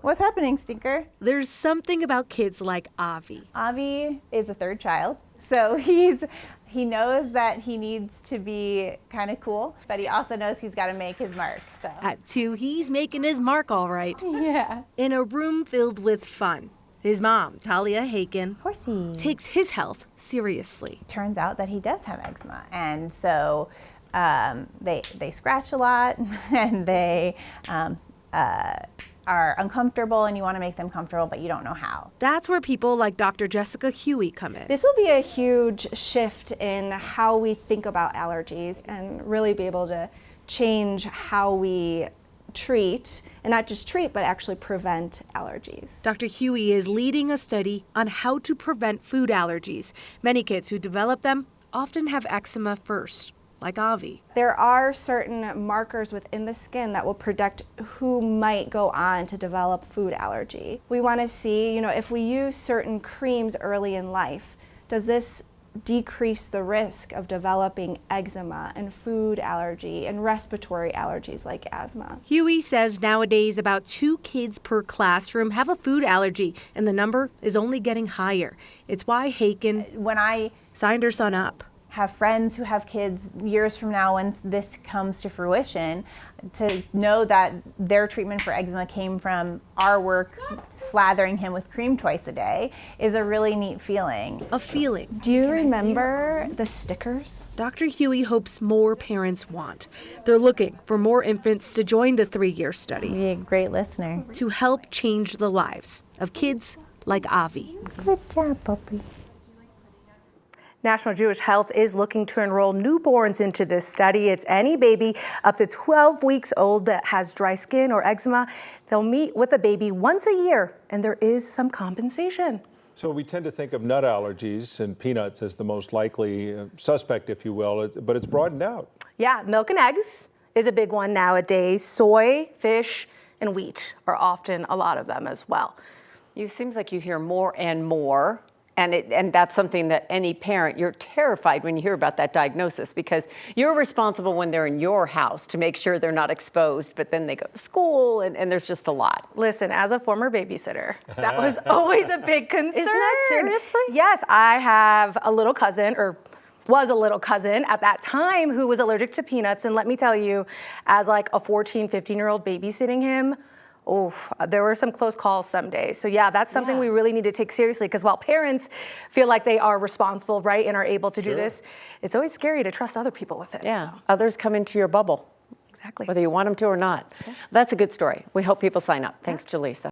What's happening, Stinker? There's something about kids like Avi. Avi is a third child, so he knows that he needs to be kind of cool, but he also knows he's got to make his mark. So At 2, he's making his mark all right. yeah. In a room filled with fun, his mom, Talia Haken, Horsey takes his health seriously. turns out that he does have eczema, and so they scratch a lot, and they are uncomfortable, and you want to make them comfortable, but you don't know how. That's where people like Dr. Jessica Huey come in. This will be a huge shift in how we think about allergies and really be able to change how we treat, and not just treat, but actually prevent allergies. Dr. Huey is leading a study on how to prevent food allergies. Many kids who develop them often have eczema first, like Avi. There are certain markers within the skin that will predict who might go on to develop food allergy. We want to see, if we use certain creams early in life, does this decrease the risk of developing eczema and food allergy and respiratory allergies like asthma? Huey says nowadays about 2 kids per classroom have a food allergy, and the number is only getting higher. It's why Haken When I signed her son up. have friends who have kids years from now when this comes to fruition, to know that their treatment for eczema came from our work slathering him with cream twice a day is a really neat feeling. A feeling Do you remember the stickers? Dr. Huey hopes more parents want. They're looking for more infants to join the 3-year study Be a great listener. to help change the lives of kids like Avi. Good job, puppy. National Jewish Health is looking to enroll newborns into this study. It's any baby up to 12 weeks old that has dry skin or eczema. They'll meet with a baby once a year, and there is some compensation. So we tend to think of nut allergies and peanuts as the most likely suspect, if you will, but it's broadened out. Yeah, milk and eggs is a big one nowadays. Soy, fish, and wheat are often a lot of them as well. It seems like you hear more and more. And that's something that any parent, you're terrified when you hear about that diagnosis, because you're responsible when they're in your house to make sure they're not exposed, but then they go to school and there's just a lot. Listen, as a former babysitter, that was always a big concern. Isn't that seriously? Yes, I have a little cousin, or was a little cousin at that time, who was allergic to peanuts. And let me tell you, as like a 14, 15-year-old babysitting him, there were some close calls some days. So yeah, that's something we really need to take seriously, because while parents feel like they are responsible, right, and are able to do this, it's always scary to trust other people with it. Yeah, so. Others come into your bubble, Exactly. whether you want them to or not. That's a good story. We hope people sign up. Thanks, Jaleesa.